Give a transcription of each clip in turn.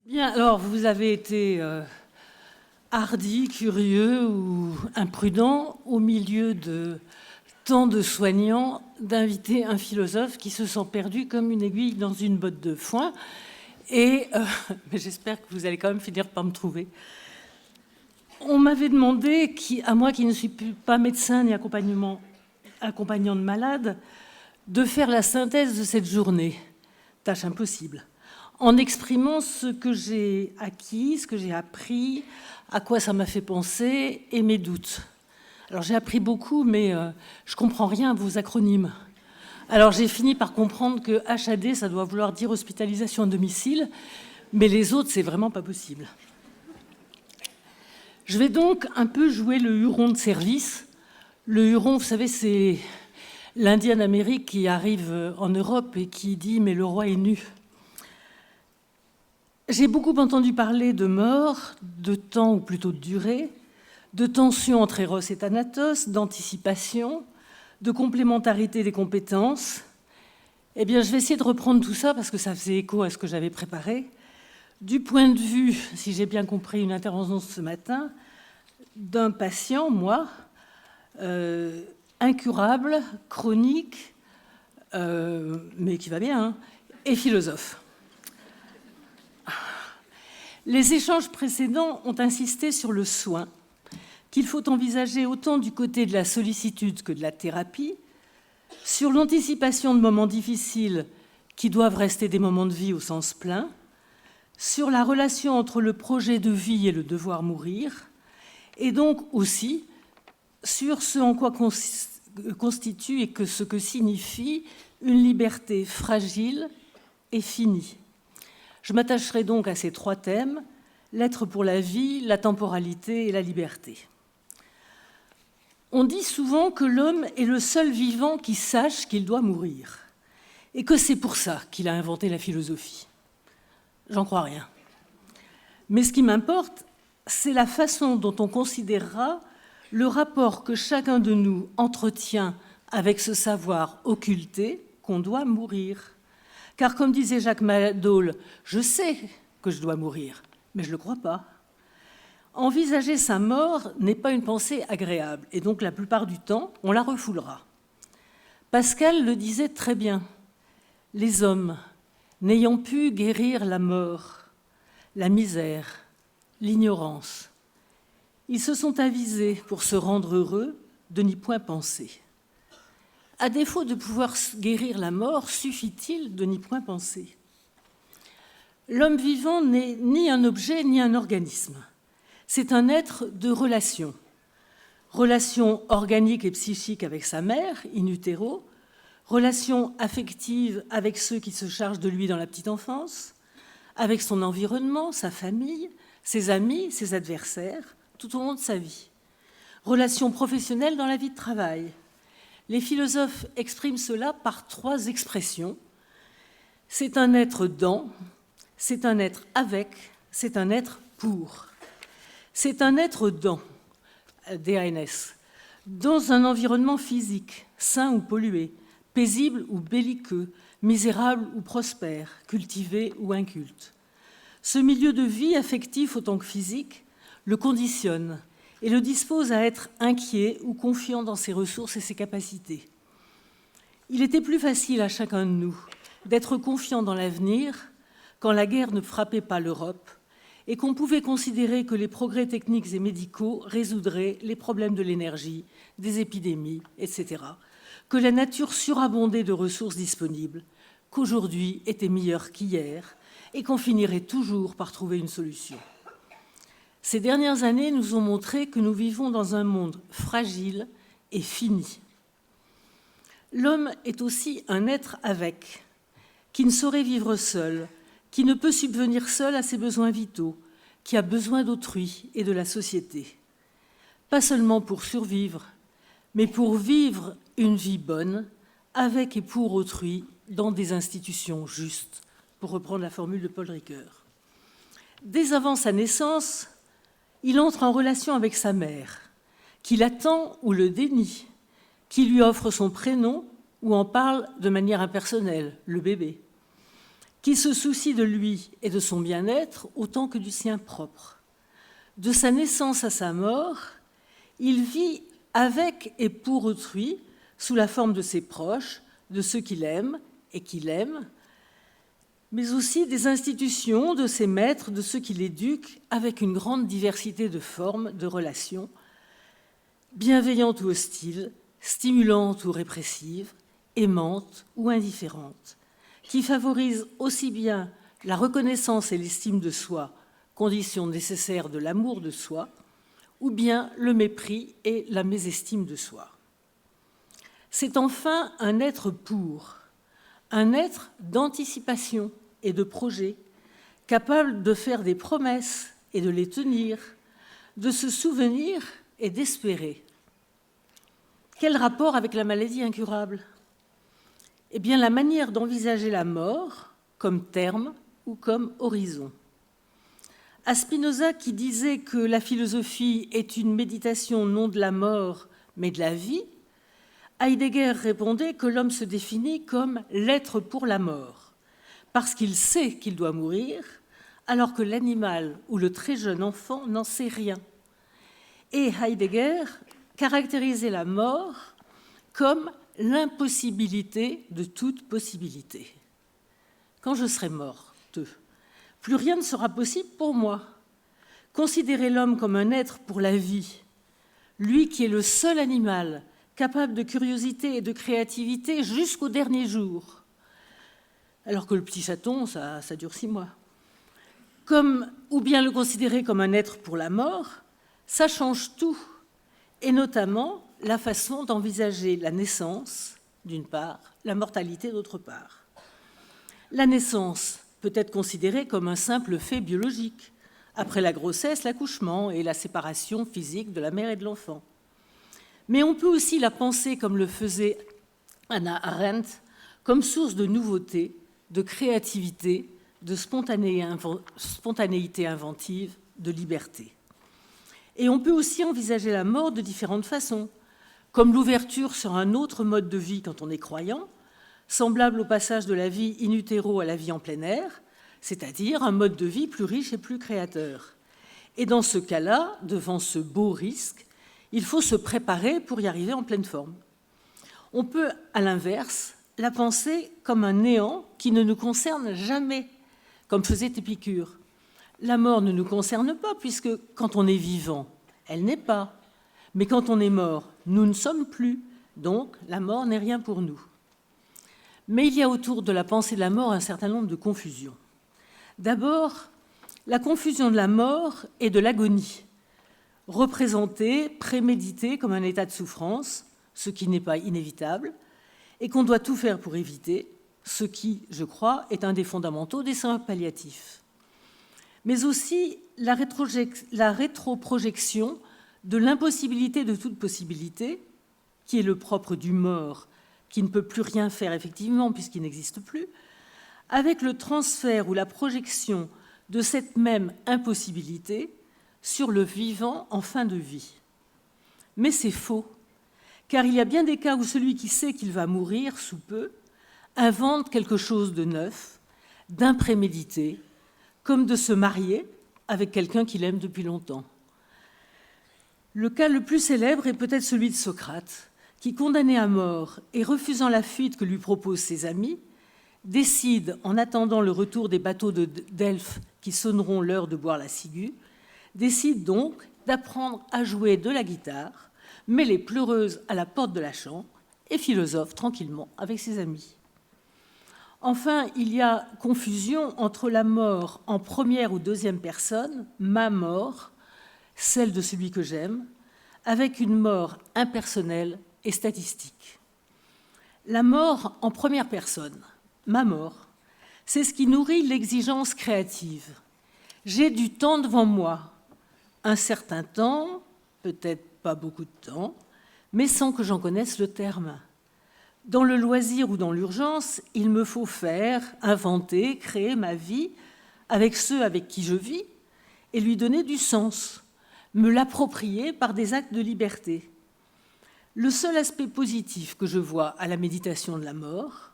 Bien, alors vous avez été hardi, curieux ou imprudent au milieu de tant de soignants d'inviter un philosophe qui se sent perdu comme une aiguille dans une botte de foin. Et mais j'espère que vous allez quand même finir par me trouver. On m'avait demandé, à moi qui ne suis pas médecin ni accompagnant de malade, de faire la synthèse de cette journée. Tâche impossible. En exprimant ce que j'ai acquis, ce que j'ai appris, à quoi ça m'a fait penser et mes doutes. Alors j'ai appris beaucoup, mais je ne comprends rien à vos acronymes. Alors j'ai fini par comprendre que HAD, ça doit vouloir dire hospitalisation à domicile, mais les autres, c'est vraiment pas possible. Je vais donc un peu jouer le Huron de service. Le Huron, vous savez, c'est l'Indien d'Amérique qui arrive en Europe et qui dit « mais le roi est nu ». J'ai beaucoup entendu parler de mort, de temps ou plutôt de durée, de tension entre Eros et Thanatos, d'anticipation, de complémentarité des compétences. Eh bien, je vais essayer de reprendre tout ça parce que ça faisait écho à ce que j'avais préparé. Du point de vue, si j'ai bien compris une intervention ce matin, d'un patient, moi, incurable, chronique, mais qui va bien, hein, et philosophe. Les échanges précédents ont insisté sur le soin, qu'il faut envisager autant du côté de la sollicitude que de la thérapie, sur l'anticipation de moments difficiles qui doivent rester des moments de vie au sens plein, sur la relation entre le projet de vie et le devoir mourir, et donc aussi sur ce en quoi constitue et ce que signifie une liberté fragile et finie. Je m'attacherai donc à ces trois thèmes, l'être pour la vie, la temporalité et la liberté. On dit souvent que l'homme est le seul vivant qui sache qu'il doit mourir, et que c'est pour ça qu'il a inventé la philosophie. J'en crois rien. Mais ce qui m'importe, c'est la façon dont on considérera le rapport que chacun de nous entretient avec ce savoir occulté qu'on doit mourir. Car comme disait Jacques Madol, je sais que je dois mourir, mais je ne le crois pas. Envisager sa mort n'est pas une pensée agréable, et donc la plupart du temps, on la refoulera. Pascal le disait très bien, les hommes, n'ayant pu guérir la mort, la misère, l'ignorance, ils se sont avisés pour se rendre heureux de n'y point penser. À défaut de pouvoir guérir la mort, suffit-il de n'y point penser? L'homme vivant n'est ni un objet ni un organisme. C'est un être de relation. Relation organique et psychique avec sa mère, in utero, relation affective avec ceux qui se chargent de lui dans la petite enfance, avec son environnement, sa famille, ses amis, ses adversaires, tout au long de sa vie. Relation professionnelle dans la vie de travail. Les philosophes expriment cela par trois expressions. C'est un être dans, c'est un être avec, c'est un être pour. C'est un être dans, DANS, dans un environnement physique, sain ou pollué, paisible ou belliqueux, misérable ou prospère, cultivé ou inculte. Ce milieu de vie, affectif autant que physique, le conditionne et le dispose à être inquiet ou confiant dans ses ressources et ses capacités. Il était plus facile à chacun de nous d'être confiant dans l'avenir quand la guerre ne frappait pas l'Europe et qu'on pouvait considérer que les progrès techniques et médicaux résoudraient les problèmes de l'énergie, des épidémies, etc., que la nature surabondait de ressources disponibles, qu'aujourd'hui était meilleure qu'hier et qu'on finirait toujours par trouver une solution. Ces dernières années nous ont montré que nous vivons dans un monde fragile et fini. L'homme est aussi un être avec, qui ne saurait vivre seul, qui ne peut subvenir seul à ses besoins vitaux, qui a besoin d'autrui et de la société. Pas seulement pour survivre, mais pour vivre une vie bonne, avec et pour autrui, dans des institutions justes, pour reprendre la formule de Paul Ricoeur. Dès avant sa naissance, il entre en relation avec sa mère, qui l'attend ou le dénie, qui lui offre son prénom ou en parle de manière impersonnelle, le bébé, qui se soucie de lui et de son bien-être autant que du sien propre. De sa naissance à sa mort, il vit avec et pour autrui, sous la forme de ses proches, de ceux qu'il aime et qu'il aime, mais aussi des institutions, de ses maîtres, de ceux qui l'éduquent, avec une grande diversité de formes, de relations, bienveillantes ou hostiles, stimulantes ou répressives, aimantes ou indifférentes, qui favorisent aussi bien la reconnaissance et l'estime de soi, conditions nécessaires de l'amour de soi, ou bien le mépris et la mésestime de soi. C'est enfin un être pour, un être d'anticipation et de projet, capable de faire des promesses et de les tenir, de se souvenir et d'espérer. Quel rapport avec la maladie incurable ? Eh bien, la manière d'envisager la mort comme terme ou comme horizon. À Spinoza, qui disait que la philosophie est une méditation non de la mort, mais de la vie, Heidegger répondait que l'homme se définit comme l'être pour la mort, parce qu'il sait qu'il doit mourir, alors que l'animal ou le très jeune enfant n'en sait rien. Et Heidegger caractérisait la mort comme l'impossibilité de toute possibilité. Quand je serai morte, plus rien ne sera possible pour moi. Considérer l'homme comme un être pour la vie, lui qui est le seul animal capable de curiosité et de créativité jusqu'au dernier jour, alors que le petit chaton, ça dure 6 mois. Ou bien le considérer comme un être pour la mort, ça change tout, et notamment la façon d'envisager la naissance, d'une part, la mortalité, d'autre part. La naissance peut être considérée comme un simple fait biologique, après la grossesse, l'accouchement et la séparation physique de la mère et de l'enfant. Mais on peut aussi la penser, comme le faisait Hannah Arendt, comme source de nouveauté, de créativité, de spontanéité inventive, de liberté. Et on peut aussi envisager la mort de différentes façons, comme l'ouverture sur un autre mode de vie quand on est croyant, semblable au passage de la vie in utero à la vie en plein air, c'est-à-dire un mode de vie plus riche et plus créateur. Et dans ce cas-là, devant ce beau risque, il faut se préparer pour y arriver en pleine forme. On peut, à l'inverse, la penser comme un néant qui ne nous concerne jamais, comme faisait Épicure. La mort ne nous concerne pas, puisque quand on est vivant, elle n'est pas. Mais quand on est mort, nous ne sommes plus. Donc, la mort n'est rien pour nous. Mais il y a autour de la pensée de la mort un certain nombre de confusions. D'abord, la confusion de la mort et de l'agonie, représentée, préméditée comme un état de souffrance, ce qui n'est pas inévitable, et qu'on doit tout faire pour éviter, ce qui, je crois, est un des fondamentaux des soins palliatifs. Mais aussi la rétroprojection de l'impossibilité de toute possibilité, qui est le propre du mort, qui ne peut plus rien faire effectivement puisqu'il n'existe plus, avec le transfert ou la projection de cette même impossibilité sur le vivant en fin de vie. Mais c'est faux, car il y a bien des cas où celui qui sait qu'il va mourir sous peu invente quelque chose de neuf, d'imprémédité, comme de se marier avec quelqu'un qu'il aime depuis longtemps. Le cas le plus célèbre est peut-être celui de Socrate, qui, condamné à mort et refusant la fuite que lui proposent ses amis, décide, en attendant le retour des bateaux de Delphes qui sonneront l'heure de boire la ciguë, décide donc d'apprendre à jouer de la guitare, met les pleureuses à la porte de la chambre et philosophe tranquillement avec ses amis. Enfin, il y a confusion entre la mort en première ou deuxième personne, ma mort, celle de celui que j'aime, avec une mort impersonnelle et statistique. La mort en première personne, ma mort, c'est ce qui nourrit l'exigence créative. J'ai du temps devant moi, un certain temps, peut-être pas beaucoup de temps, mais sans que j'en connaisse le terme. Dans le loisir ou dans l'urgence, il me faut faire, inventer, créer ma vie avec ceux avec qui je vis et lui donner du sens, me l'approprier par des actes de liberté. Le seul aspect positif que je vois à la méditation de la mort,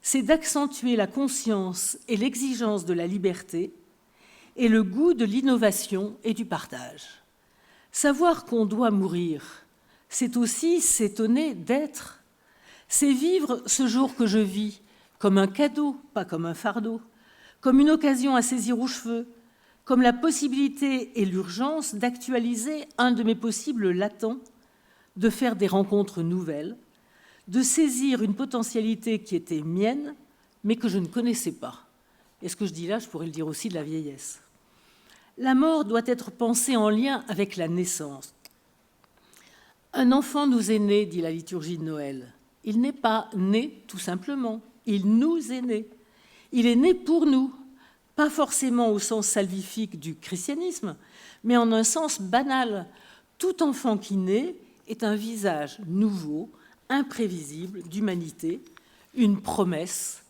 c'est d'accentuer la conscience et l'exigence de la liberté et le goût de l'innovation et du partage. Savoir qu'on doit mourir, c'est aussi s'étonner d'être. C'est vivre ce jour que je vis comme un cadeau, pas comme un fardeau, comme une occasion à saisir aux cheveux, comme la possibilité et l'urgence d'actualiser un de mes possibles latents, de faire des rencontres nouvelles, de saisir une potentialité qui était mienne, mais que je ne connaissais pas. Et ce que je dis là, je pourrais le dire aussi de la vieillesse. La mort doit être pensée en lien avec la naissance. Un enfant nous est né, dit la liturgie de Noël. Il n'est pas né tout simplement, il nous est né. Il est né pour nous, pas forcément au sens salvifique du christianisme, mais en un sens banal. Tout enfant qui naît est un visage nouveau, imprévisible d'humanité, une promesse.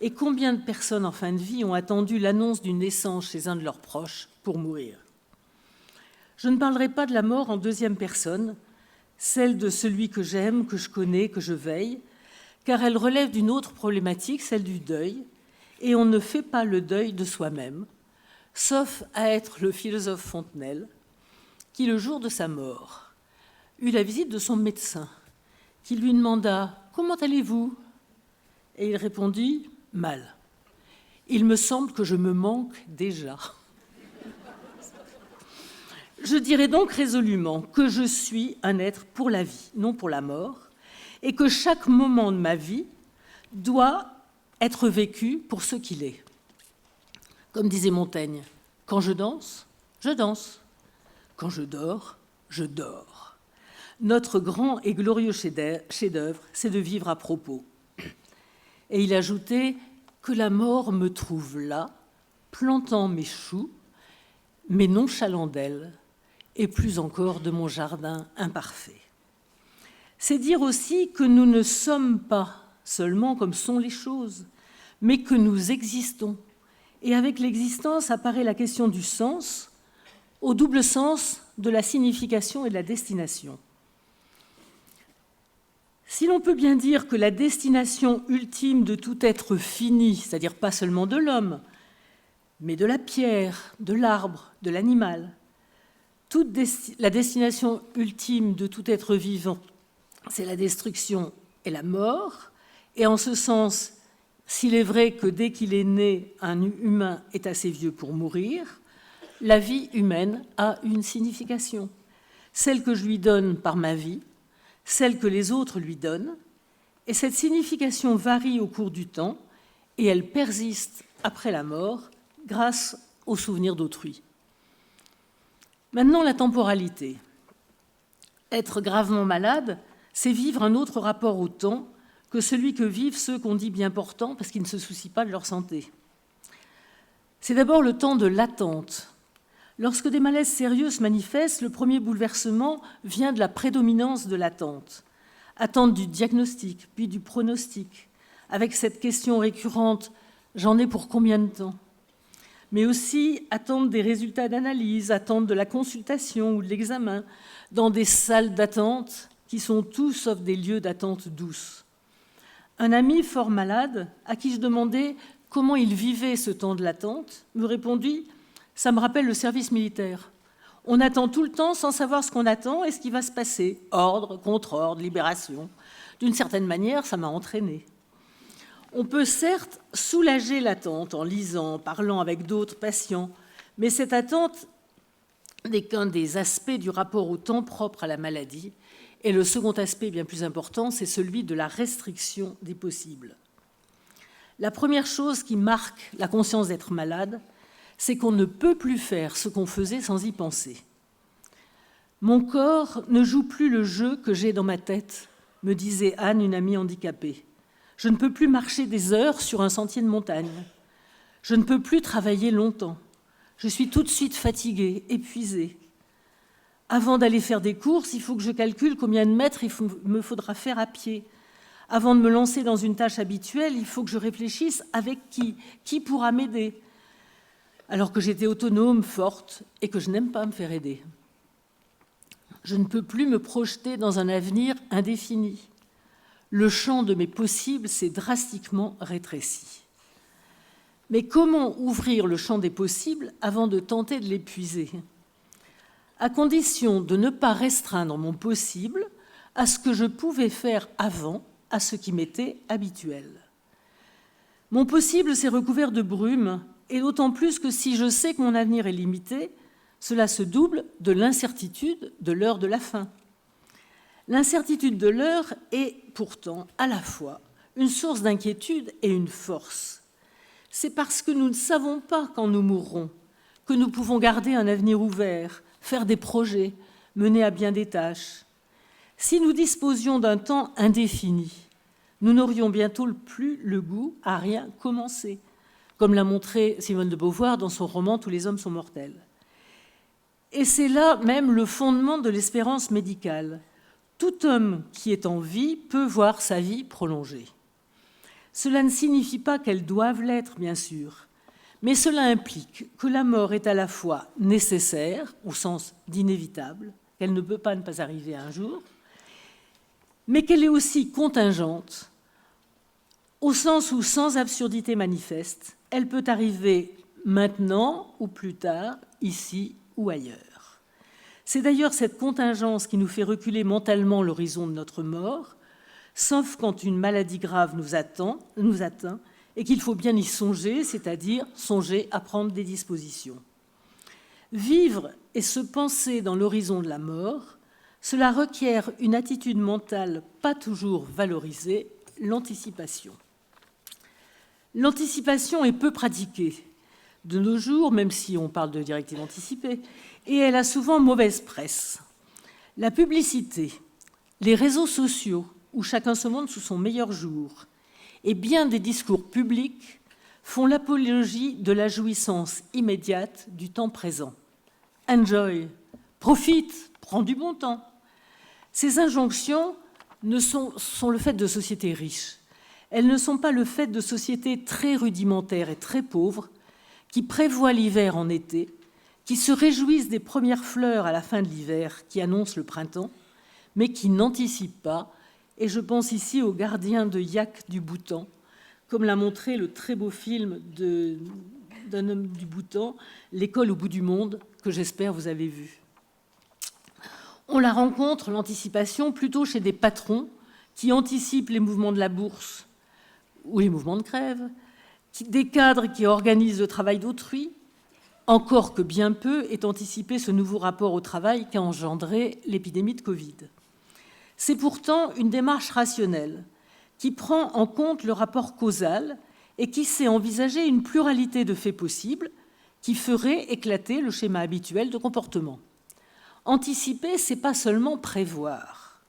Et combien de personnes en fin de vie ont attendu l'annonce d'une naissance chez un de leurs proches pour mourir? Je ne parlerai pas de la mort en deuxième personne, celle de celui que j'aime, que je connais, que je veille, car elle relève d'une autre problématique, celle du deuil, et on ne fait pas le deuil de soi-même, sauf à être le philosophe Fontenelle, qui, le jour de sa mort, eut la visite de son médecin, qui lui demanda « Comment allez-vous » Et il répondit « Mal. Il me semble que je me manque déjà. » Je dirais donc résolument que je suis un être pour la vie, non pour la mort, et que chaque moment de ma vie doit être vécu pour ce qu'il est. Comme disait Montaigne, quand je danse, je danse. Quand je dors, je dors. Notre grand et glorieux chef-d'œuvre, c'est de vivre à propos. Et il ajoutait que la mort me trouve là, plantant mes choux, mais nonchalant d'elle, et plus encore de mon jardin imparfait. C'est dire aussi que nous ne sommes pas seulement comme sont les choses, mais que nous existons. Et avec l'existence apparaît la question du sens, au double sens de la signification et de la destination. Si l'on peut bien dire que la destination ultime de tout être fini, c'est-à-dire pas seulement de l'homme, mais de la pierre, de l'arbre, de l'animal, la destination ultime de tout être vivant, c'est la destruction et la mort. Et en ce sens, s'il est vrai que dès qu'il est né, un humain est assez vieux pour mourir, la vie humaine a une signification. Celle que je lui donne par ma vie, celle que les autres lui donnent. Et cette signification varie au cours du temps et elle persiste après la mort grâce au souvenir d'autrui. Maintenant, la temporalité. Être gravement malade, c'est vivre un autre rapport au temps que celui que vivent ceux qu'on dit bien portants parce qu'ils ne se soucient pas de leur santé. C'est d'abord le temps de l'attente. Lorsque des malaises sérieux se manifestent, le premier bouleversement vient de la prédominance de l'attente. Attente du diagnostic, puis du pronostic, avec cette question récurrente « j'en ai pour combien de temps ?» mais aussi attente des résultats d'analyse, attente de la consultation ou de l'examen, dans des salles d'attente qui sont tout sauf des lieux d'attente douce. Un ami fort malade, à qui je demandais comment il vivait ce temps de l'attente, me répondit « ça me rappelle le service militaire. On attend tout le temps sans savoir ce qu'on attend et ce qui va se passer. Ordre, contre-ordre, libération. D'une certaine manière, ça m'a entraîné. » On peut certes soulager l'attente en lisant, en parlant avec d'autres patients, mais cette attente n'est qu'un des aspects du rapport au temps propre à la maladie. Et le second aspect, bien plus important, c'est celui de la restriction des possibles. La première chose qui marque la conscience d'être malade, c'est qu'on ne peut plus faire ce qu'on faisait sans y penser. Mon corps ne joue plus le jeu que j'ai dans ma tête, me disait Anne, une amie handicapée. Je ne peux plus marcher des heures sur un sentier de montagne. Je ne peux plus travailler longtemps. Je suis tout de suite fatiguée, épuisée. Avant d'aller faire des courses, il faut que je calcule combien de mètres me faudra faire à pied. Avant de me lancer dans une tâche habituelle, il faut que je réfléchisse avec qui pourra m'aider, alors que j'étais autonome, forte, et que je n'aime pas me faire aider. Je ne peux plus me projeter dans un avenir indéfini. Le champ de mes possibles s'est drastiquement rétréci. Mais comment ouvrir le champ des possibles avant de tenter de l'épuiser ? À condition de ne pas restreindre mon possible à ce que je pouvais faire avant, à ce qui m'était habituel. Mon possible s'est recouvert de brume, et d'autant plus que si je sais que mon avenir est limité, cela se double de l'incertitude de l'heure de la fin. L'incertitude de l'heure est pourtant à la fois une source d'inquiétude et une force. C'est parce que nous ne savons pas quand nous mourrons que nous pouvons garder un avenir ouvert, faire des projets, mener à bien des tâches. Si nous disposions d'un temps indéfini, nous n'aurions bientôt plus le goût à rien commencer, comme l'a montré Simone de Beauvoir dans son roman « Tous les hommes sont mortels ». Et c'est là même le fondement de l'espérance médicale. Tout homme qui est en vie peut voir sa vie prolongée. Cela ne signifie pas qu'elle doive l'être, bien sûr, mais cela implique que la mort est à la fois nécessaire, au sens d'inévitable, qu'elle ne peut pas ne pas arriver un jour, mais qu'elle est aussi contingente, au sens où, sans absurdité manifeste, elle peut arriver maintenant ou plus tard, ici ou ailleurs. C'est d'ailleurs cette contingence qui nous fait reculer mentalement l'horizon de notre mort, sauf quand une maladie grave nous atteint, et qu'il faut bien y songer, c'est-à-dire songer à prendre des dispositions. Vivre et se penser dans l'horizon de la mort, cela requiert une attitude mentale pas toujours valorisée, l'anticipation. L'anticipation est peu pratiquée de nos jours, même si on parle de directive anticipée, et elle a souvent mauvaise presse. La publicité, les réseaux sociaux, où chacun se montre sous son meilleur jour, et bien des discours publics font l'apologie de la jouissance immédiate du temps présent. Enjoy, profite, prends du bon temps. Ces injonctions sont le fait de sociétés riches. Elles ne sont pas le fait de sociétés très rudimentaires et très pauvres qui prévoient l'hiver en été, qui se réjouissent des premières fleurs à la fin de l'hiver qui annoncent le printemps, mais qui n'anticipent pas. Et je pense ici aux gardiens de yak du Bhoutan, comme l'a montré le très beau film d'un homme du Bhoutan, L'école au bout du monde, que j'espère vous avez vu. On la rencontre, l'anticipation, plutôt chez des patrons qui anticipent les mouvements de la bourse ou les mouvements de grève, des cadres qui organisent le travail d'autrui, encore que bien peu ait anticipé ce nouveau rapport au travail qu'a engendré l'épidémie de Covid. C'est pourtant une démarche rationnelle qui prend en compte le rapport causal et qui sait envisager une pluralité de faits possibles qui feraient éclater le schéma habituel de comportement. Anticiper, ce n'est pas seulement prévoir,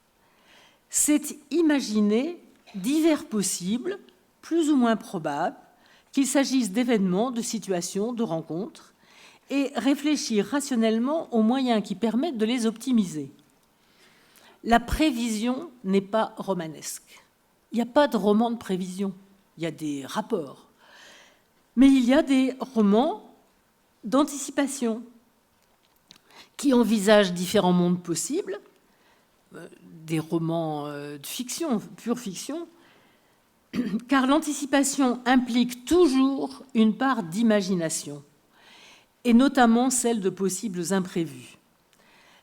c'est imaginer divers possibles, plus ou moins probables, qu'il s'agisse d'événements, de situations, de rencontres, et réfléchir rationnellement aux moyens qui permettent de les optimiser. La prévision n'est pas romanesque. Il n'y a pas de roman de prévision. Il y a des rapports. Mais il y a des romans d'anticipation qui envisagent différents mondes possibles, des romans de fiction, pure fiction, car l'anticipation implique toujours une part d'imagination, et notamment celle de possibles imprévus.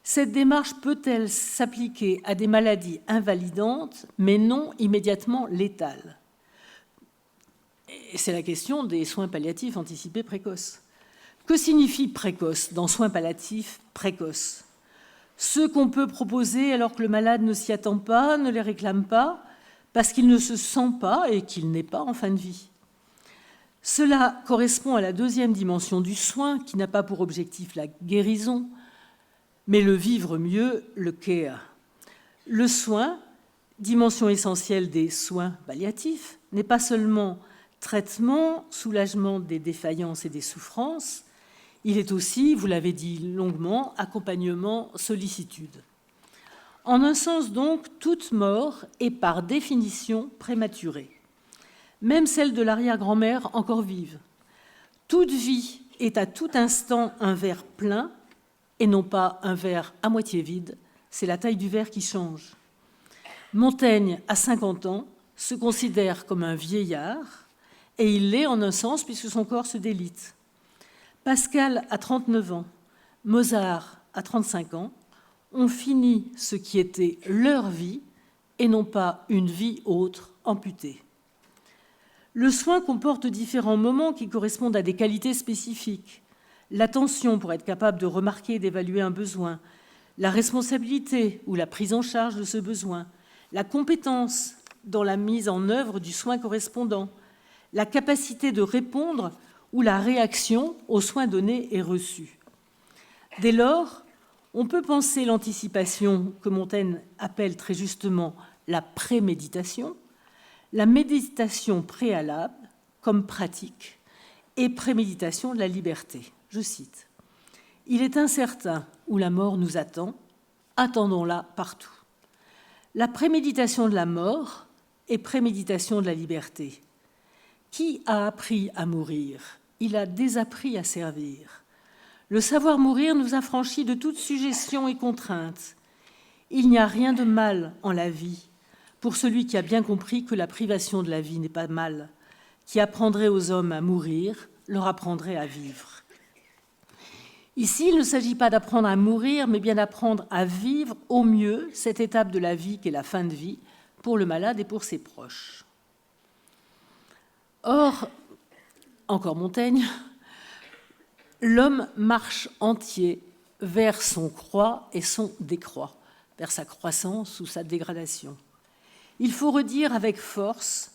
Cette démarche peut-elle s'appliquer à des maladies invalidantes, mais non immédiatement létales ? Et c'est la question des soins palliatifs anticipés précoces. Que signifie précoce dans soins palliatifs précoces ? Ceux qu'on peut proposer alors que le malade ne s'y attend pas, ne les réclame pas, parce qu'il ne se sent pas et qu'il n'est pas en fin de vie. Cela correspond à la deuxième dimension du soin, qui n'a pas pour objectif la guérison, mais le vivre mieux, le care. Le soin, dimension essentielle des soins palliatifs, n'est pas seulement traitement, soulagement des défaillances et des souffrances, il est aussi, vous l'avez dit longuement, accompagnement, sollicitude. En un sens donc, toute mort est par définition prématurée, même celle de l'arrière-grand-mère encore vive. Toute vie est à tout instant un verre plein et non pas un verre à moitié vide, c'est la taille du verre qui change. Montaigne, à 50 ans, se considère comme un vieillard, et il l'est en un sens puisque son corps se délite. Pascal, à 39 ans, Mozart, à 35 ans, ont fini ce qui était leur vie et non pas une vie autre amputée. Le soin comporte différents moments qui correspondent à des qualités spécifiques. L'attention pour être capable de remarquer et d'évaluer un besoin, la responsabilité ou la prise en charge de ce besoin, la compétence dans la mise en œuvre du soin correspondant, la capacité de répondre ou la réaction aux soins donnés et reçus. Dès lors, on peut penser l'anticipation, que Montaigne appelle très justement la préméditation, la méditation préalable comme pratique et préméditation de la liberté. Je cite, « Il est incertain où la mort nous attend, attendons-la partout. La préméditation de la mort et préméditation de la liberté. Qui a appris à mourir? Il a désappris à servir. Le savoir mourir nous affranchit de toute suggestion et contrainte. Il n'y a rien de mal en la vie pour celui qui a bien compris que la privation de la vie n'est pas mal, qui apprendrait aux hommes à mourir, leur apprendrait à vivre. » Ici, il ne s'agit pas d'apprendre à mourir, mais bien d'apprendre à vivre au mieux cette étape de la vie qu'est la fin de vie pour le malade et pour ses proches. Or, encore Montaigne, l'homme marche entier vers son croît et son décroît, vers sa croissance ou sa dégradation. Il faut redire avec force,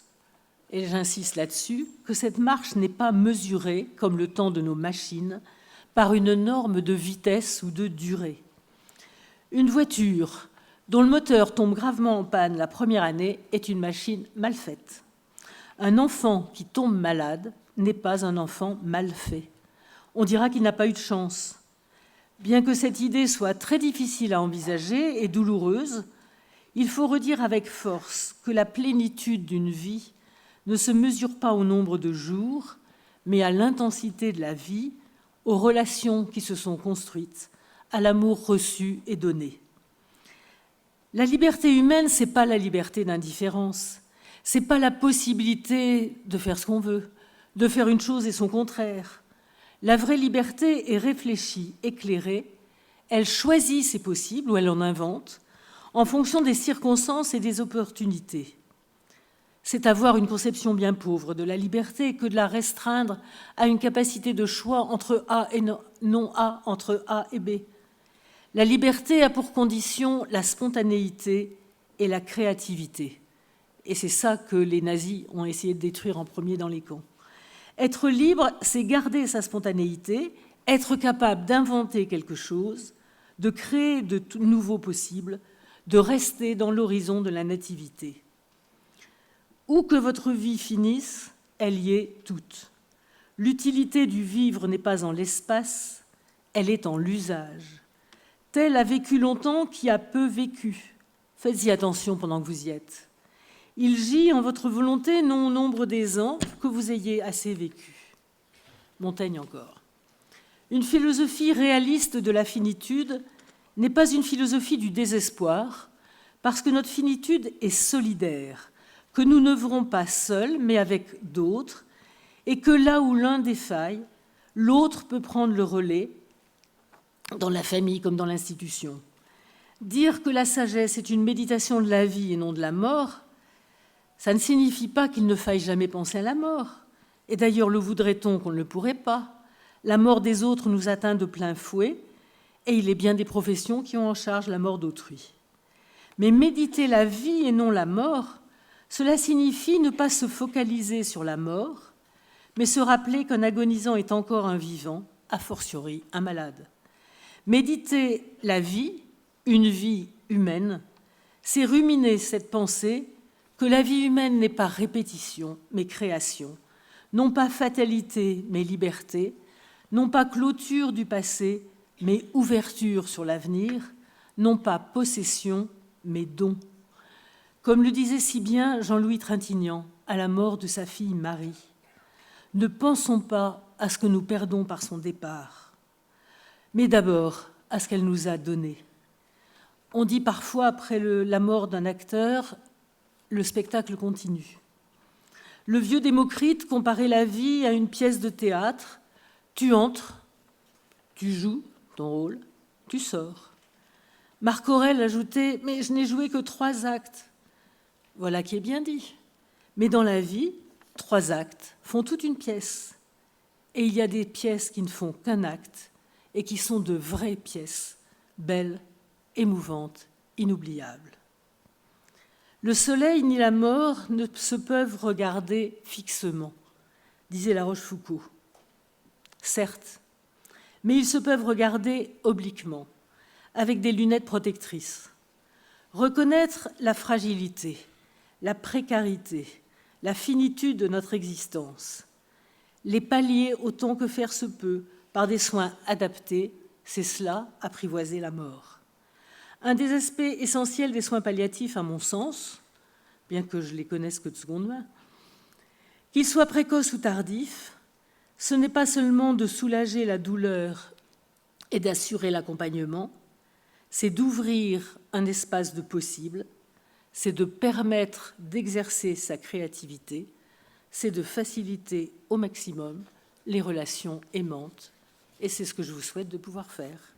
et j'insiste là-dessus, que cette marche n'est pas mesurée, comme le temps de nos machines, par une norme de vitesse ou de durée. Une voiture dont le moteur tombe gravement en panne la première année est une machine mal faite. Un enfant qui tombe malade n'est pas un enfant mal fait. On dira qu'il n'a pas eu de chance. Bien que cette idée soit très difficile à envisager et douloureuse, il faut redire avec force que la plénitude d'une vie ne se mesure pas au nombre de jours, mais à l'intensité de la vie, aux relations qui se sont construites, à l'amour reçu et donné. La liberté humaine, ce n'est pas la liberté d'indifférence, ce n'est pas la possibilité de faire ce qu'on veut, de faire une chose et son contraire. La vraie liberté est réfléchie, éclairée, elle choisit ses possibles ou elle en invente en fonction des circonstances et des opportunités. C'est avoir une conception bien pauvre de la liberté que de la restreindre à une capacité de choix entre A et non A, entre A et B. La liberté a pour condition la spontanéité et la créativité. Et c'est ça que les nazis ont essayé de détruire en premier dans les camps. Être libre, c'est garder sa spontanéité, être capable d'inventer quelque chose, de créer de nouveaux possibles, de rester dans l'horizon de la nativité. Où que votre vie finisse, elle y est toute. L'utilité du vivre n'est pas en l'espace, elle est en l'usage. Tel a vécu longtemps qui a peu vécu. Faites-y attention pendant que vous y êtes. Il gît en votre volonté, non au nombre des ans que vous ayez assez vécu. Montaigne encore. Une philosophie réaliste de la finitude n'est pas une philosophie du désespoir, parce que notre finitude est solidaire, que nous n'œuvrons pas seuls, mais avec d'autres, et que là où l'un défaille, l'autre peut prendre le relais, dans la famille comme dans l'institution. Dire que la sagesse est une méditation de la vie et non de la mort, ça ne signifie pas qu'il ne faille jamais penser à la mort. Et d'ailleurs, le voudrait-on qu'on ne le pourrait pas. La mort des autres nous atteint de plein fouet, et il est bien des professions qui ont en charge la mort d'autrui. Mais méditer la vie et non la mort, cela signifie ne pas se focaliser sur la mort, mais se rappeler qu'un agonisant est encore un vivant, a fortiori un malade. Méditer la vie, une vie humaine, c'est ruminer cette pensée que la vie humaine n'est pas répétition, mais création, non pas fatalité, mais liberté, non pas clôture du passé, mais ouverture sur l'avenir, non pas possession, mais don. Comme le disait si bien Jean-Louis Trintignant à la mort de sa fille Marie, ne pensons pas à ce que nous perdons par son départ, mais d'abord à ce qu'elle nous a donné. On dit parfois, après la mort d'un acteur, le spectacle continue. Le vieux Démocrite comparait la vie à une pièce de théâtre. Tu entres, tu joues ton rôle, tu sors. Marc Aurèle ajoutait « Mais je n'ai joué que 3 actes ». Voilà qui est bien dit. Mais dans la vie, 3 actes font toute une pièce. Et il y a des pièces qui ne font qu'un acte et qui sont de vraies pièces, belles, émouvantes, inoubliables. Le soleil ni la mort ne se peuvent regarder fixement, disait La Rochefoucauld. Certes, mais ils se peuvent regarder obliquement, avec des lunettes protectrices. Reconnaître la fragilité, la précarité, la finitude de notre existence, les pallier autant que faire se peut par des soins adaptés, c'est cela, apprivoiser la mort. Un des aspects essentiels des soins palliatifs, à mon sens, bien que je les connaisse que de seconde main, qu'ils soient précoces ou tardifs, ce n'est pas seulement de soulager la douleur et d'assurer l'accompagnement, c'est d'ouvrir un espace de possible, c'est de permettre d'exercer sa créativité, c'est de faciliter au maximum les relations aimantes, et c'est ce que je vous souhaite de pouvoir faire.